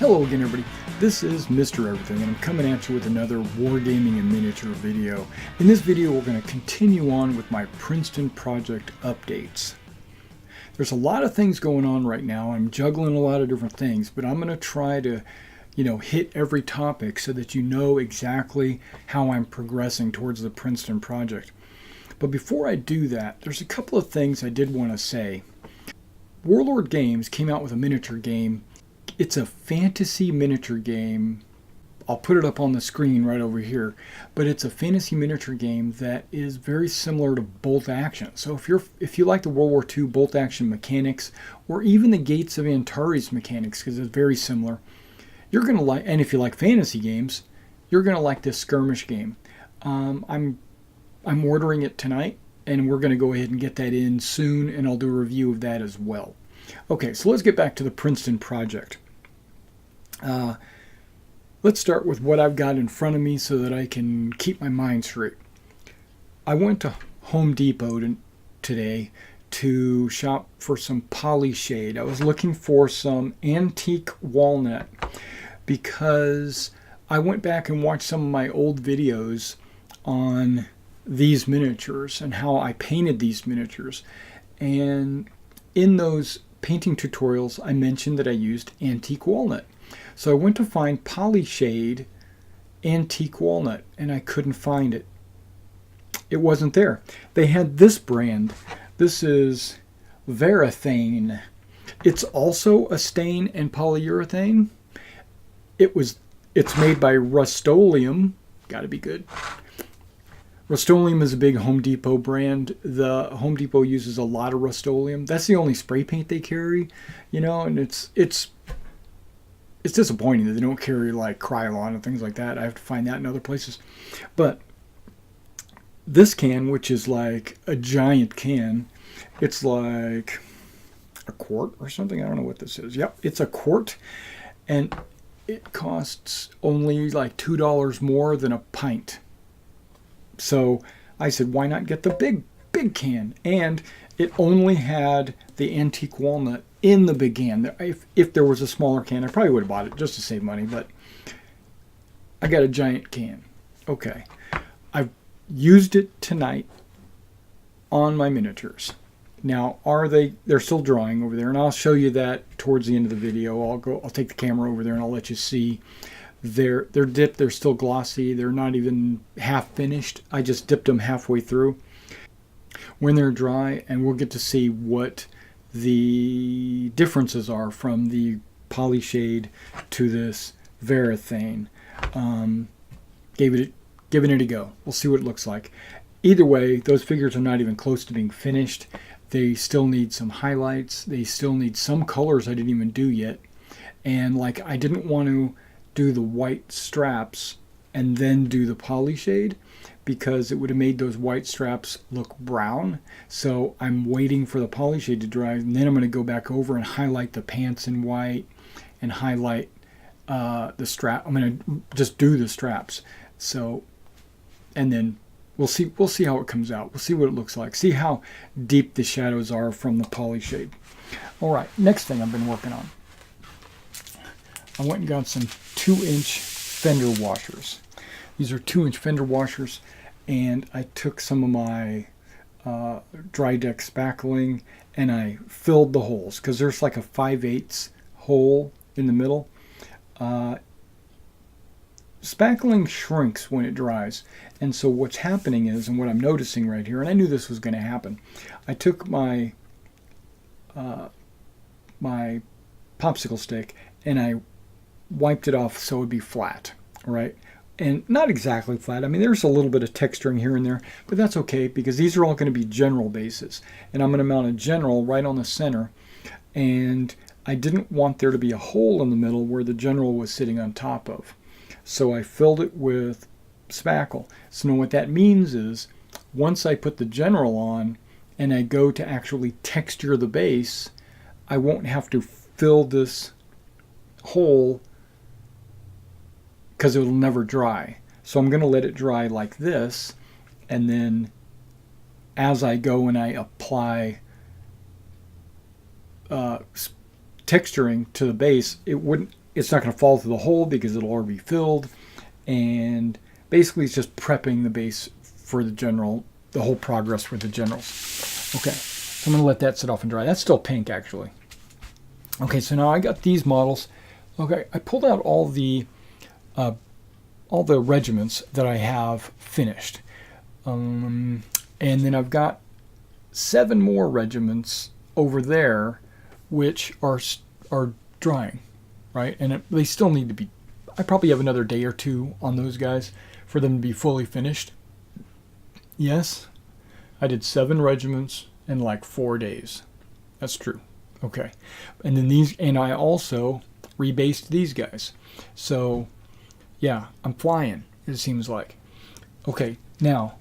Hello again, everybody. This is Mr. Everything, and I'm coming at you with another Wargaming in Miniature video. In this video, we're going to continue on with my Princeton project updates. There's a lot of things going on right now. I'm juggling a lot of different things, but I'm going to try to, hit every topic so that you know exactly how I'm progressing towards the Princeton project. But before I do that, there's a couple of things I did want to say. Warlord Games came out with a miniature game. It's a fantasy miniature game. I'll put it up on the screen right over here. But it's a fantasy miniature game that is very similar to bolt action. So if you like the World War II bolt action mechanics, or even the Gates of Antares mechanics, because it's very similar, you're going to like, and if you like fantasy games, you're going to like this skirmish game. I'm ordering it tonight, and we're going to go ahead and get that in soon, and I'll do a review of that as well. Okay, so let's get back to the Princeton project. Let's start with what I've got in front of me so that I can keep my mind straight. I went to Home Depot today to shop for some poly shade. I was looking for some antique walnut because I went back and watched some of my old videos on these miniatures and how I painted these miniatures. And in those painting tutorials, I mentioned that I used antique walnut. So I went to find Polyshade antique walnut, and I couldn't find it. It wasn't there. They had this brand. This is Varathane. It's also a stain and polyurethane. It's made by Rust-Oleum. Gotta be good. Rust-Oleum is a big Home Depot brand. The Home Depot uses a lot of Rust-Oleum. That's the only spray paint they carry, and it's disappointing that they don't carry like Krylon and things like that. I have to find that in other places. But this can, which is like a giant can, it's like a quart or something. I don't know what this is. Yep, it's a quart, and it costs only like $2 more than a pint. So I said, why not get the big can? And it only had the antique walnut in the big can. If there was a smaller can, I probably would have bought it just to save money, but I got a giant can. Okay. I've used it tonight on my miniatures. Now, they're still drying over there, and I'll show you that towards the end of the video. I'll take the camera over there and I'll let you see. They're dipped, they're still glossy, they're not even half finished. I just dipped them halfway through. When they're dry, and we'll get to see what the differences are from the Polyshade to this Varathane. Giving it a go. We'll see what it looks like. Either way, those figures are not even close to being finished. They still need some highlights. They still need some colors I didn't even do yet. And I didn't want to do the white straps and then do the Polyshade, because it would have made those white straps look brown. So I'm waiting for the Polyshade to dry, and then I'm going to go back over and highlight the pants in white and highlight the strap. I'm going to just do the straps. So, and then we'll see how it comes out. We'll see what it looks like. See how deep the shadows are from the Polyshade. All right, next thing I've been working on. I went and got some 2-inch fender washers. These are 2-inch fender washers, and I took some of my dry deck spackling and I filled the holes, because there's like a 5/8 hole in the middle. Spackling shrinks when it dries, and so what's happening is, and what I'm noticing right here, and I knew this was going to happen, I took my my popsicle stick and I wiped it off so it would be flat, right? And not exactly flat. I mean, there's a little bit of texturing here and there, but that's okay, because these are all going to be general bases. And I'm going to mount a general right on the center. And I didn't want there to be a hole in the middle where the general was sitting on top of. So I filled it with spackle. So now what that means is, once I put the general on and I go to actually texture the base, I won't have to fill this hole, because it will never dry. So I'm going to let it dry like this, and then as I go and I apply texturing to the base, it wouldn't it's not going to fall through the hole because it'll already be filled. And basically it's just prepping the base for the whole progress for the generals. Okay, so I'm going to let that sit off and dry. That's still pink, actually. Okay, so now I got these models. Okay, I pulled out all the regiments that I have finished. And then I've got 7 more regiments over there which are drying, right? And they still need to be, I probably have another day or 2 on those guys for them to be fully finished. Yes, I did 7 regiments in like 4 days. That's true. Okay. And then and I also rebased these guys. So yeah, I'm flying, it seems like. Okay, now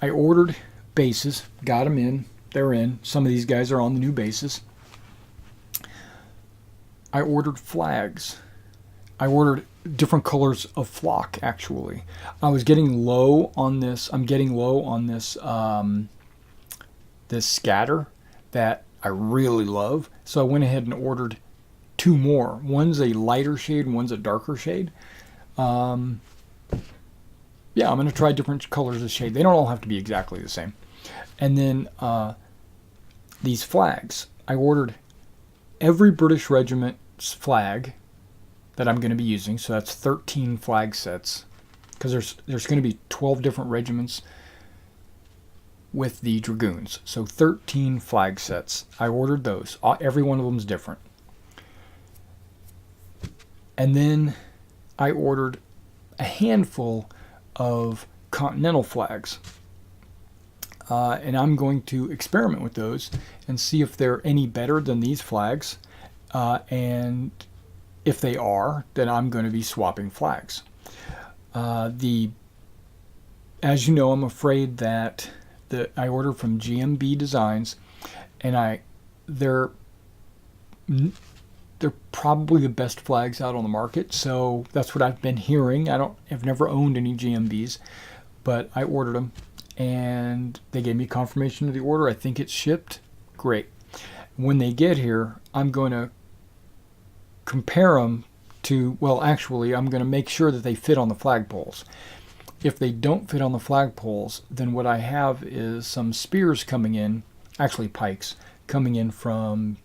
I ordered bases, got them in, they're in. Some of these guys are on the new bases. I ordered flags. I ordered different colors of flock, actually. I was getting low on this. I'm getting low on this this scatter that I really love. So I went ahead and ordered 2 more. One's a lighter shade and one's a darker shade. Yeah, I'm going to try different colors of shade. They don't all have to be exactly the same. And then these flags. I ordered every British regiment's flag that I'm going to be using. So that's 13 flag sets. Because there's going to be 12 different regiments with the Dragoons. So 13 flag sets. I ordered those. Every one of them is different. And then I ordered a handful of continental flags. And I'm going to experiment with those and see if they're any better than these flags. And if they are, then I'm going to be swapping flags. As you know, I'm afraid that I ordered from GMB Designs, and they're probably the best flags out on the market. So that's what I've been hearing. I've never owned any GMBs, but I ordered them, and they gave me confirmation of the order. I think it's shipped. Great. When they get here, I'm going to compare them to, well, actually, I'm going to make sure that they fit on the flagpoles. If they don't fit on the flagpoles, then what I have is some spears coming in, actually pikes, coming in from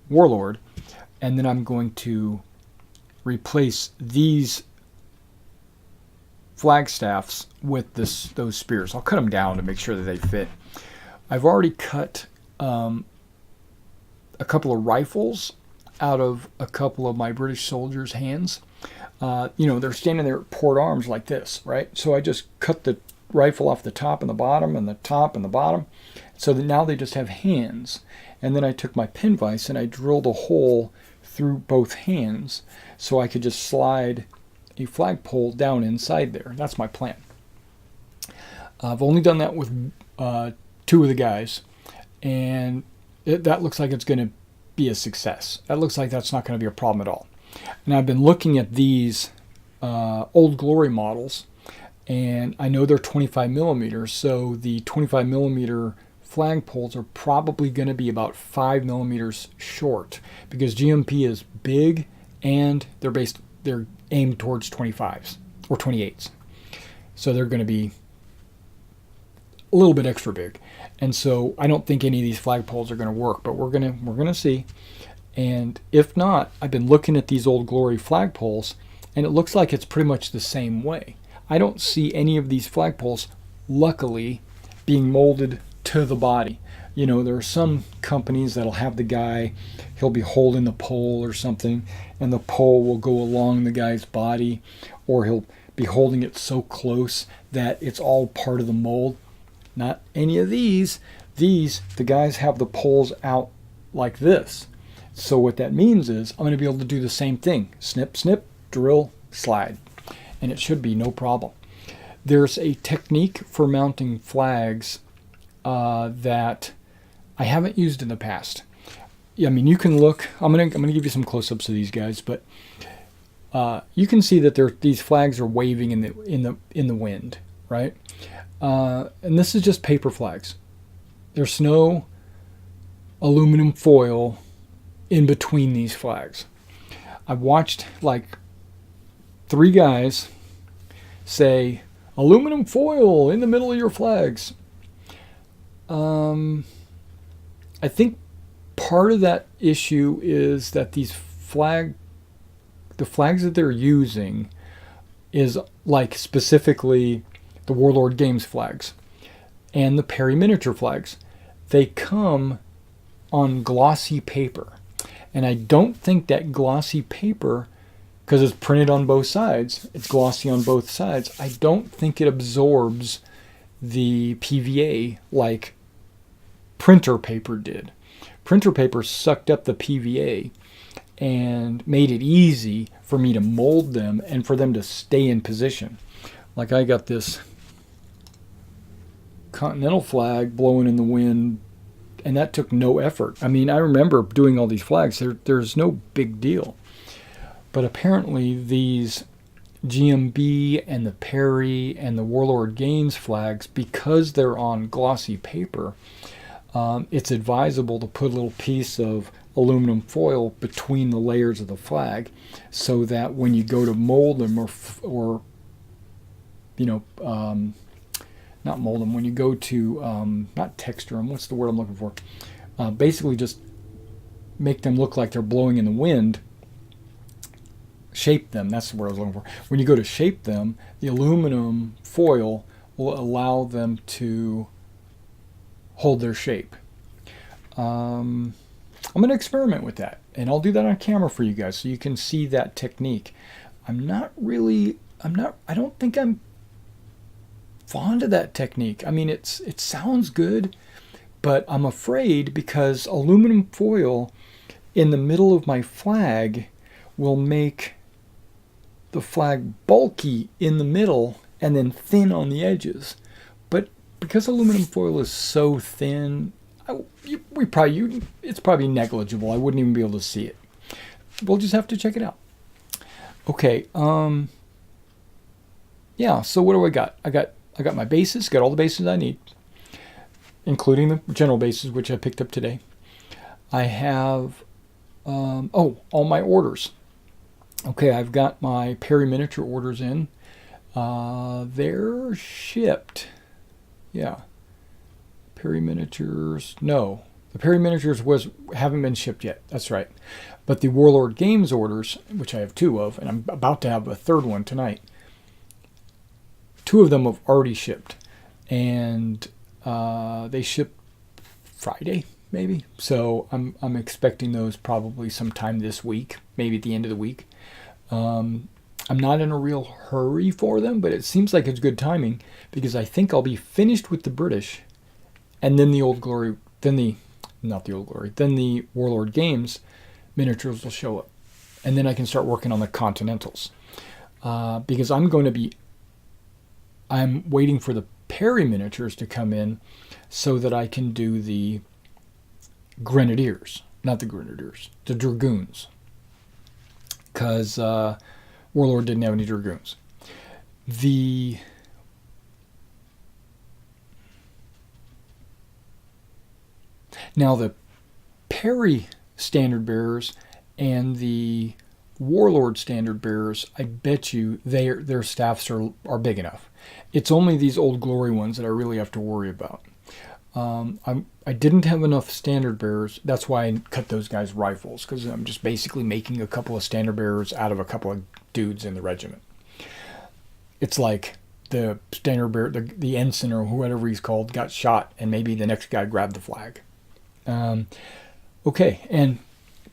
Warlord, and then I'm going to replace these flagstaffs with those spears. I'll cut them down to make sure that they fit. I've already cut a couple of rifles out of a couple of my British soldiers' hands. They're standing there at port arms like this, right? So I just cut the rifle off the top and the bottom and the top and the bottom, so that now they just have hands. And then I took my pin vise and I drilled a hole through both hands so I could just slide a flagpole down inside there. That's my plan. I've only done that with 2 of the guys, and that looks like it's going to be a success. That looks like that's not going to be a problem at all. And I've been looking at these Old Glory models, and I know they're 25 millimeters, so the 25 millimeter flagpoles are probably going to be about 5 millimeters short, because GMP is big and they're aimed towards 25s or 28s, so they're going to be a little bit extra big. And so I don't think any of these flagpoles are going to work, but we're going to see. And if not, I've been looking at these Old Glory flagpoles, and it looks like it's pretty much the same way. I don't see any of these flagpoles, luckily, being molded to the body. There are some companies that'll have the guy, he'll be holding the pole or something, and the pole will go along the guy's body, or he'll be holding it so close that it's all part of the mold. Not any of these. The guys have the poles out like this. So what that means is I'm going to be able to do the same thing. Snip, snip, drill, slide. And it should be no problem. There's a technique for mounting flags that I haven't used in the past. I mean, you can look. I'm going to give you some close-ups of these guys, but you can see that these flags are waving in the wind, right? And this is just paper flags. There's no aluminum foil in between these flags. I watched like 3 guys say aluminum foil in the middle of your flags. I think part of that issue is that the flags that they're using is like specifically the Warlord Games flags and the Perry miniature flags. They come on glossy paper. And I don't think that glossy paper, because it's printed on both sides, it's glossy on both sides, I don't think it absorbs the PVA like printer paper did. Printer paper sucked up the PVA and made it easy for me to mold them and for them to stay in position. Like I got this Continental flag blowing in the wind, and that took no effort. I mean, I remember doing all these flags. There's no big deal. But apparently these GMB and the Perry and the Warlord Games flags, because they're on glossy paper, it's advisable to put a little piece of aluminum foil between the layers of the flag so that when you go to mold them or not mold them, when you go to, not texture them, what's the word I'm looking for? Basically just make them look like they're blowing in the wind, shape them, that's the word I was looking for. When you go to shape them, the aluminum foil will allow them to hold their shape. I'm going to experiment with that, and I'll do that on camera for you guys so you can see that technique. I don't think I'm fond of that technique. I mean, it sounds good, but I'm afraid because aluminum foil in the middle of my flag will make the flag bulky in the middle and then thin on the edges. But because aluminum foil is so thin, it's probably negligible. I wouldn't even be able to see it. We'll just have to check it out. Okay. Yeah. So what do I got? I got my bases. Got all the bases I need, including the general bases, which I picked up today. I have all my orders. Okay, I've got my Perry miniature orders in. They're shipped. Yeah. Perry miniatures. No, the Perry miniatures haven't been shipped yet. That's right. But the Warlord Games orders, which I have 2 of, and I'm about to have a 3rd one tonight. 2 of them have already shipped, and they ship Friday maybe. So I'm expecting those probably sometime this week, maybe at the end of the week. I'm not in a real hurry for them, but it seems like it's good timing because I think I'll be finished with the British, and then the Warlord Games miniatures will show up, and then I can start working on the Continentals because I'm waiting for the Perry miniatures to come in so that I can do the Grenadiers, not the Grenadiers, the Dragoons, because Warlord didn't have any Dragoons. Now the Perry standard bearers and the Warlord standard bearers, I bet you their staffs are big enough. It's only these Old Glory ones that I really have to worry about. I didn't have enough standard bearers. That's why I cut those guys rifles, because I'm just basically making a couple of standard bearers out of a couple of dudes in the regiment. It's like the standard bearer, the ensign or whatever he's called, got shot, and maybe the next guy grabbed the flag. Okay, and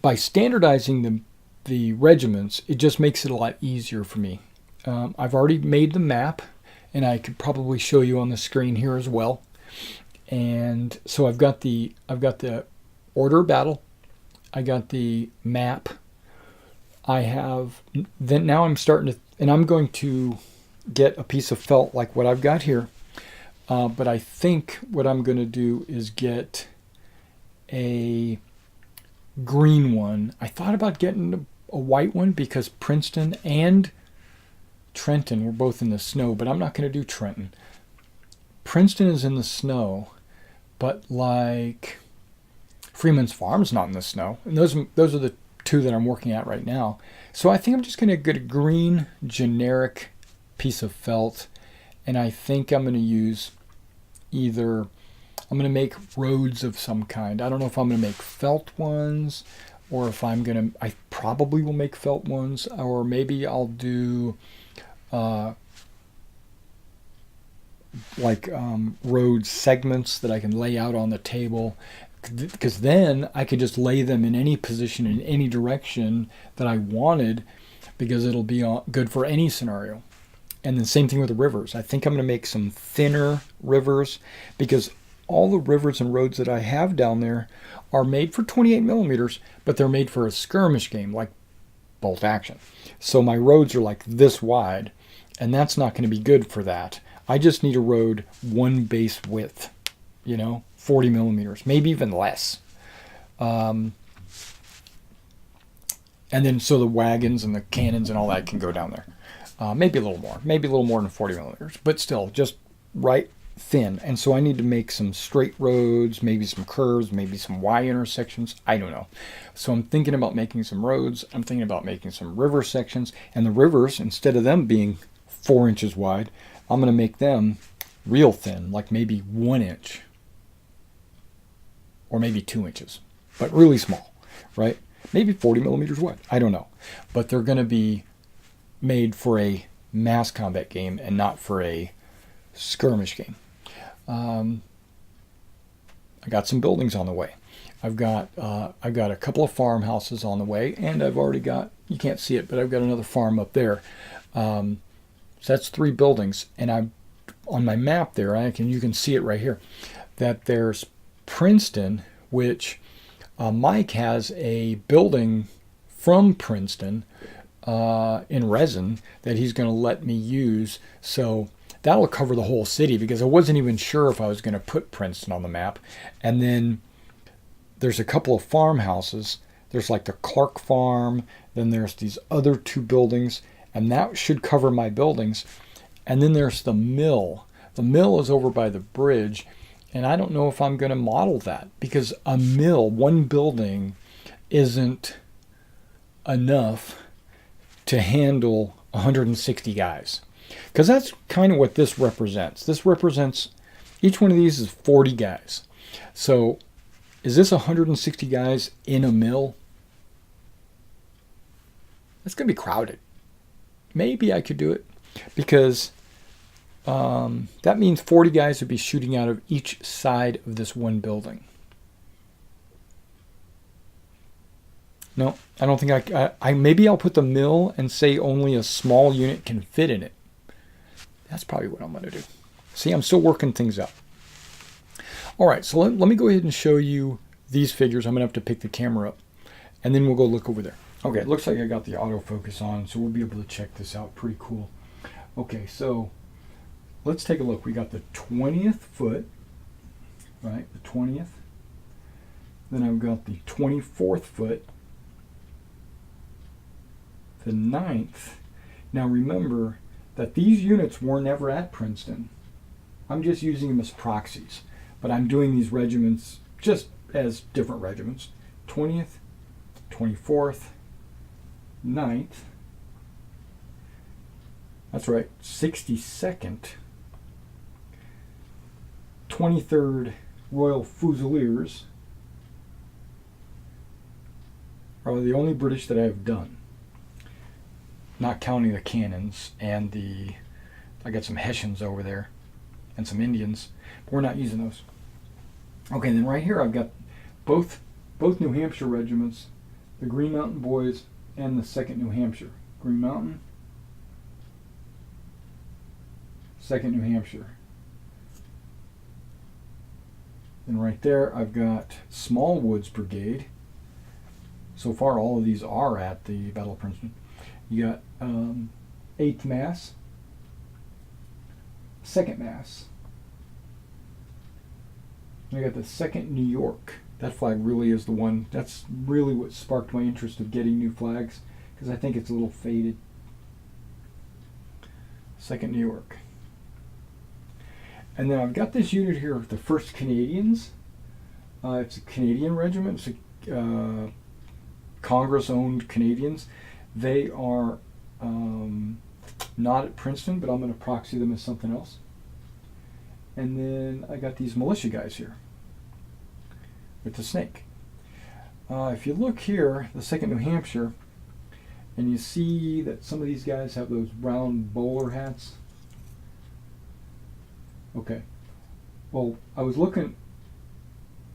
by standardizing the regiments, it just makes it a lot easier for me. I've already made the map, and I could probably show you on the screen here as well. And so I've got the order of battle, I got the map. Now I'm starting to, and I'm going to get a piece of felt like what I've got here. But I think what I'm going to do is get a green one. I thought about getting a white one because Princeton and Trenton were both in the snow, but I'm not going to do Trenton. Princeton is in the snow, but like Freeman's Farm's not in the snow. And those are the two that I'm working at right now. So I think I'm just going to get a green generic piece of felt, and I think I'm going to use either, I'm going to make roads of some kind. I don't know if I'm going to make felt ones, or if I'm going to, I probably will make felt ones, or maybe I'll do road segments that I can lay out on the table, because then I could just lay them in any position in any direction that I wanted, because it'll be good for any scenario. And then same thing with the rivers. I think I'm going to make some thinner rivers, because all the rivers and roads that I have down there are made for 28 millimeters, but they're made for a skirmish game like bolt action. So my roads are like this wide, and that's not going to be good for that. I just need a road one base width, 40 millimeters, maybe even less. And then so the wagons and the cannons and all that can go down there. Maybe a little more than 40 millimeters, but still just right thin. And so I need to make some straight roads, maybe some curves, maybe some Y intersections. I don't know. So I'm thinking about making some roads. I'm thinking about making some river sections. And the rivers, instead of them being 4 inches wide, I'm going to make them real thin, like maybe 1 inch or maybe 2 inches, but really small, right? Maybe 40 millimeters wide. I don't know. But they're going to be made for a mass combat game and not for a skirmish game. I got some buildings on the way. I've got a couple of farmhouses on the way, and I've already got, you can't see it, but I've got another farm up there. So that's 3 buildings, and on my map there, you can see it right here, that there's Princeton, which Mike has a building from Princeton in resin that he's going to let me use. So that'll cover the whole city, because I wasn't even sure if I was going to put Princeton on the map. And then there's a couple of farmhouses. There's like the Clark Farm, then there's these other 2 buildings, and that should cover my buildings. And then there's the mill. The mill is over by the bridge, and I don't know if I'm going to model that, because a mill, one building, isn't enough to handle 160 guys. Because that's kind of what this represents. This represents, each one of these is 40 guys. So is this 160 guys in a mill? That's going to be crowded. Maybe I could do it, because that means 40 guys would be shooting out of each side of this one building. No, I don't think I maybe I'll put the mill and say only a small unit can fit in it. That's probably what I'm going to do. See, I'm still working things out. All right, so let me go ahead and show you these figures. I'm going to have to pick the camera up, and then we'll go look over there. Okay, it looks like I got the autofocus on, so we'll be able to check this out. Pretty cool. Okay, so let's take a look. We got the 20th foot, right? The 20th. Then I've got the 24th foot, the 9th. Now remember that these units were never at Princeton. I'm just using them as proxies, but I'm doing these regiments just as different regiments. 20th, 24th, 9th, that's right, 62nd, 23rd Royal Fusiliers are the only British that I have done, not counting the cannons and I got some Hessians over there and some Indians, but we're not using those. Okay, then right here I've got both New Hampshire regiments, the Green Mountain Boys and the 2nd New Hampshire. Green Mountain, 2nd New Hampshire. And right there I've got Smallwood's Brigade. So far all of these are at the Battle of Princeton. You got 8th Mass, 2nd Mass. I got the 2nd New York. That flag really is the one, that's really what sparked my interest of getting new flags, because I think it's a little faded. 2nd New York. And then I've got this unit here, the 1st Canadians. It's a Canadian regiment. It's Congress-owned Canadians. They are not at Princeton, but I'm going to proxy them as something else. And then I got these militia guys here with the snake. If you look here, the 2nd New Hampshire, and you see that some of these guys have those round bowler hats. Okay. Well, I was looking,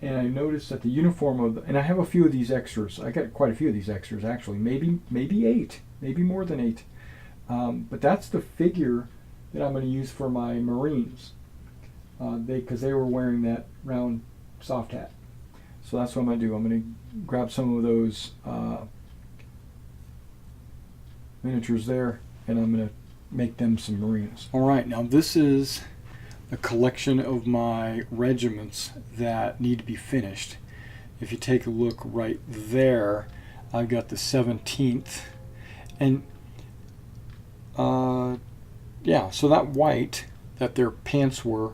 and I noticed that the uniform of and I have a few of these extras. I got quite a few of these extras, actually. Maybe 8. Maybe more than 8. But that's the figure that I'm going to use for my Marines. Because they were wearing that round soft hat. So that's what I'm going to do. I'm going to grab some of those miniatures there, and I'm going to make them some Marines. All right, now this is a collection of my regiments that need to be finished. If you take a look right there, I've got the 17th, and yeah, so that white that their pants were,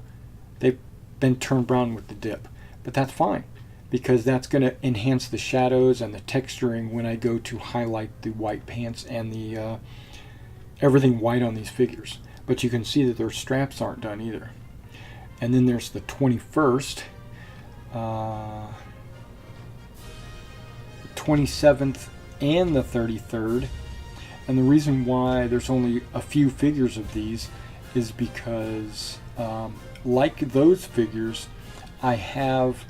they've been turned brown with the dip, but that's fine because that's going to enhance the shadows and the texturing when I go to highlight the white pants and the everything white on these figures. But you can see that their straps aren't done either. And then there's the 21st, 27th, and the 33rd. And the reason why there's only a few figures of these is because, like those figures, I have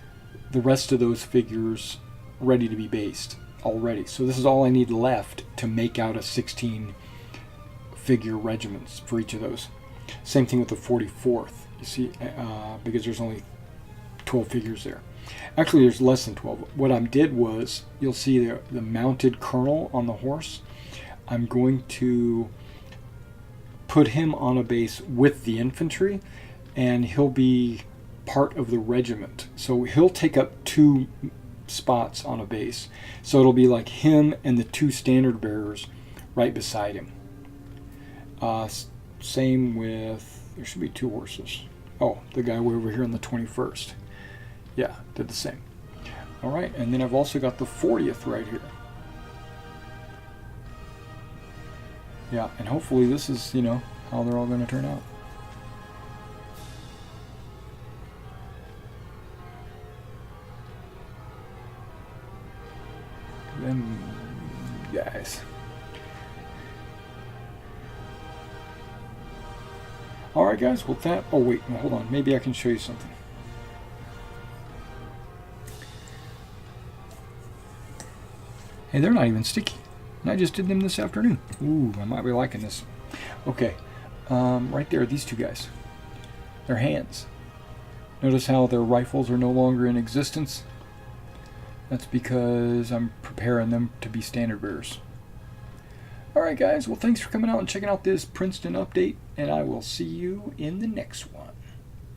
the rest of those figures ready to be based already. So this is all I need left to make out a 16 figure regiments for each of those. Same thing with the 44th, you see, because there's only 12 figures there. Actually, there's less than 12. What I did was, you'll see the mounted colonel on the horse. I'm going to put him on a base with the infantry, and he'll be part of the regiment. So he'll take up 2 spots on a base. So it'll be like him and the 2 standard bearers right beside him. Same with, there should be 2 horses. Oh, the guy way over here on the 21st. Yeah, did the same. All right, and then I've also got the 40th right here. Yeah, and hopefully this is, how they're all going to turn out. Them guys. All right, guys. Well, that. Oh wait, no, hold on. Maybe I can show you something. Hey, they're not even sticky. And I just did them this afternoon. Ooh, I might be liking this. Okay, right there, these 2 guys. Their hands. Notice how their rifles are no longer in existence. That's because I'm preparing them to be standard bearers. Alright guys, well thanks for coming out and checking out this Princeton update, and I will see you in the next one.